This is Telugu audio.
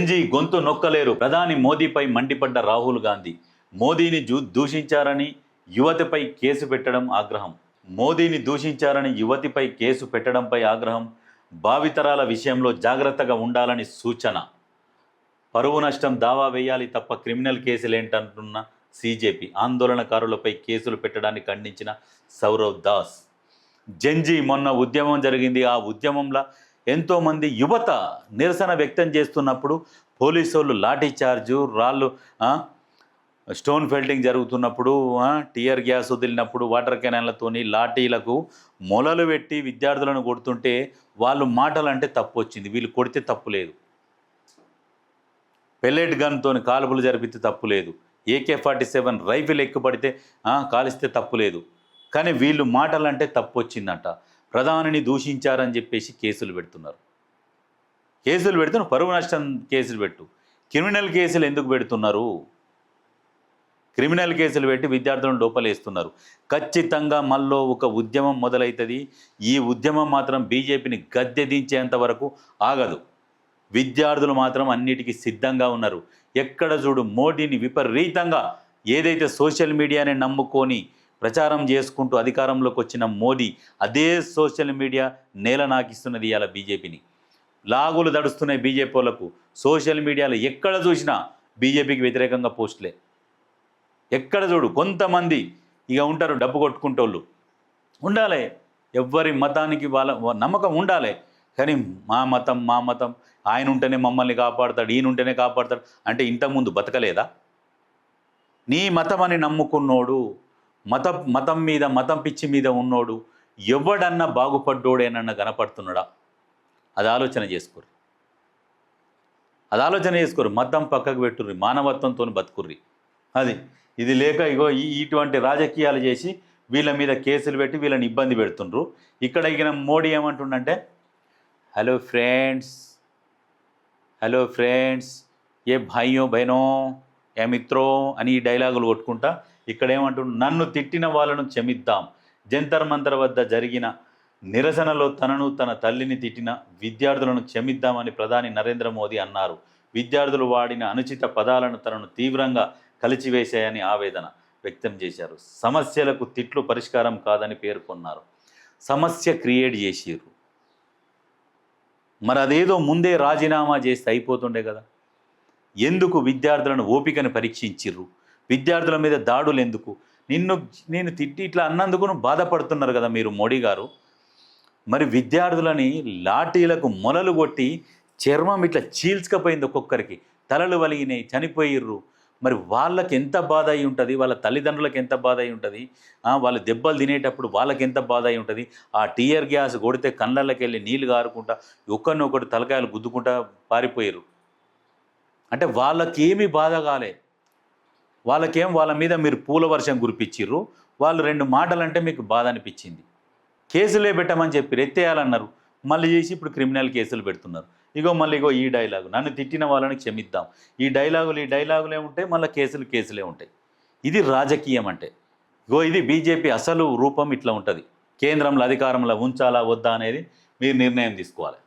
జంజీ గొంతు నొక్కలేరు. ప్రధాని మోదీపై మండిపడ్డ రాహుల్ గాంధీ. మోదీని దూషించారని యువతిపై కేసు పెట్టడం ఆగ్రహం. మోదీని దూషించారని యువతిపై కేసు పెట్టడంపై ఆగ్రహం. భావితరాల విషయంలో జాగ్రత్తగా ఉండాలని సూచన. పరువు నష్టం దావా వేయాలి తప్ప క్రిమినల్ కేసులేంటంటున్న సీజేపీ. ఆందోళనకారులపై కేసులు పెట్టడాన్ని ఖండించిన సౌరవ్ దాస్. జంజీ మొన్న ఉద్యమం జరిగింది. ఆ ఉద్యమంలో ఎంతోమంది యువత నిరసన వ్యక్తం చేస్తున్నప్పుడు పోలీసు వాళ్ళు లాఠీ చార్జు, రాళ్ళు, స్టోన్ ఫెల్టింగ్ జరుగుతున్నప్పుడు, టియర్ గ్యాస్ వదిలినప్పుడు, వాటర్ కెనాన్లతోని లాఠీలకు మొలలు పెట్టి విద్యార్థులను కొడుతుంటే వాళ్ళు మాటలు అంటే తప్పు వచ్చింది. వీళ్ళు కొడితే తప్పు లేదు. పెల్లెట్ గన్తో కాల్పులు జరిపితే తప్పు లేదు. AK-47 రైఫిల్ ఎక్కుపడితే కాలిస్తే తప్పు లేదు. కానీ వీళ్ళు మాటలు అంటే తప్పు వచ్చిందంట. ప్రధానిని దూషించారని చెప్పేసి కేసులు పెడుతున్నారు. పరువు నష్టం కేసులు పెట్టు. క్రిమినల్ కేసులు ఎందుకు పెడుతున్నారు? క్రిమినల్ కేసులు పెట్టి విద్యార్థులను లోపలేస్తున్నారు. ఖచ్చితంగా మళ్ళీ ఒక ఉద్యమం మొదలవుతుంది. ఈ ఉద్యమం మాత్రం బీజేపీని గద్దె దించేంత వరకు ఆగదు. విద్యార్థులు మాత్రం అన్నిటికీ సిద్ధంగా ఉన్నారు. ఎక్కడ చూడు మోడీని విపరీతంగా ఏదైతే సోషల్ మీడియాని నమ్ముకొని ప్రచారం చేసుకుంటూ అధికారంలోకి వచ్చిన మోదీ అదే సోషల్ మీడియా నేల నాకిస్తున్నది ఇవాళ బీజేపీని. లాగులు దడుస్తున్నాయి బీజేపీ వాళ్ళకు. సోషల్ మీడియాలో ఎక్కడ చూసినా బీజేపీకి వ్యతిరేకంగా పోస్టులే. ఎక్కడ చూడు కొంతమంది ఇక ఉంటారు డబ్బు కొట్టుకుంటోళ్ళు. ఉండాలి, ఎవ్వరి మతానికి వాళ్ళ నమ్మకం ఉండాలి. కానీ మా మతం ఆయన ఉంటేనే మమ్మల్ని కాపాడుతాడు, ఈయన ఉంటేనే కాపాడుతాడు అంటే ఇంతకుముందు బతకలేదా? నీ మతం అని నమ్ముకున్నోడు, మతం పిచ్చి మీద ఉన్నోడు ఎవడన్నా బాగుపడ్డోడేనన్నా కనపడుతున్నాడా? అది ఆలోచన చేసుకోరు. మతం పక్కకు పెట్టుర్రి, మానవత్వంతో బతుకుర్రి. ఇది లేక ఇగో ఇటువంటి రాజకీయాలు చేసి వీళ్ళ మీద కేసులు పెట్టి వీళ్ళని ఇబ్బంది పెడుతుండ్రు. ఇక్కడ ఇక మోడీ ఏమంటుండంటే హలో ఫ్రెండ్స్ ఏ భాయ్యో బహనో ఏ మిత్రో అని ఈ డైలాగులు కొట్టుకుంటా ఇక్కడ ఏమంటుండు, నన్ను తిట్టిన వాళ్ళను క్షమిద్దాం. జంతర్ మంతర్ వద్ద జరిగిన నిరసనలో తనను తన తల్లిని తిట్టిన విద్యార్థులను క్షమిద్దామని ప్రధాని నరేంద్ర మోదీ అన్నారు. విద్యార్థులు వాడిన అనుచిత పదాలను తనను తీవ్రంగా కలిచివేశాయని ఆవేదన వ్యక్తం చేశారు. సమస్యలకు తిట్లు పరిష్కారం కాదని పేర్కొన్నారు. సమస్య క్రియేట్ చేసిర్రు. మరి అదేదో ముందే రాజీనామా చేస్తే అయిపోతుండే కదా. ఎందుకు విద్యార్థులను ఓపికను పరీక్షించిర్రు? విద్యార్థుల మీద దాడులు ఎందుకు? నేను తిట్టి ఇట్లా అన్నందుకు బాధపడుతున్నారు కదా మీరు మోడీ గారు. మరి విద్యార్థులని లాఠీలకు మొలలు కొట్టి చర్మం ఇట్లా చీల్చుకపోయింది, ఒక్కొక్కరికి తలలు వలిగినాయి, చనిపోయిర్రు. మరి వాళ్ళకి ఎంత బాధ అయి ఉంటుంది? వాళ్ళ తల్లిదండ్రులకు ఎంత బాధ అయి ఉంటుంది? వాళ్ళు దెబ్బలు తినేటప్పుడు వాళ్ళకి ఎంత బాధ అయి ఉంటుంది? ఆ టీయర్ గ్యాస్ కొడితే కళ్ళకి వెళ్ళి నీళ్ళు గారుకుంటా ఒకరినొకటి తలకాయలు గుద్దుకుంటా పారిపోయారు. అంటే వాళ్ళకేమీ బాధ కాలే. వాళ్ళ మీద మీరు పూల వర్షం కురిపించిర్రు. వాళ్ళు 2 మాటలంటే మీకు బాధ అనిపించింది. కేసులే పెట్టమని చెప్పి ఎత్తేయాలన్నారు. మళ్ళీ చేసి ఇప్పుడు క్రిమినల్ కేసులు పెడుతున్నారు. మళ్ళీ ఈ డైలాగు, నన్ను తిట్టిన వాళ్ళని క్షమిద్దాం. ఈ డైలాగులే ఉంటాయి, మళ్ళీ కేసులే ఉంటాయి. ఇది రాజకీయం అంటే. ఇది బీజేపీ అసలు రూపం ఇట్లా ఉంటుంది. కేంద్రంలో అధికారంలో ఉంచాలా వద్దా అనేది మీరు నిర్ణయం తీసుకోవాలి.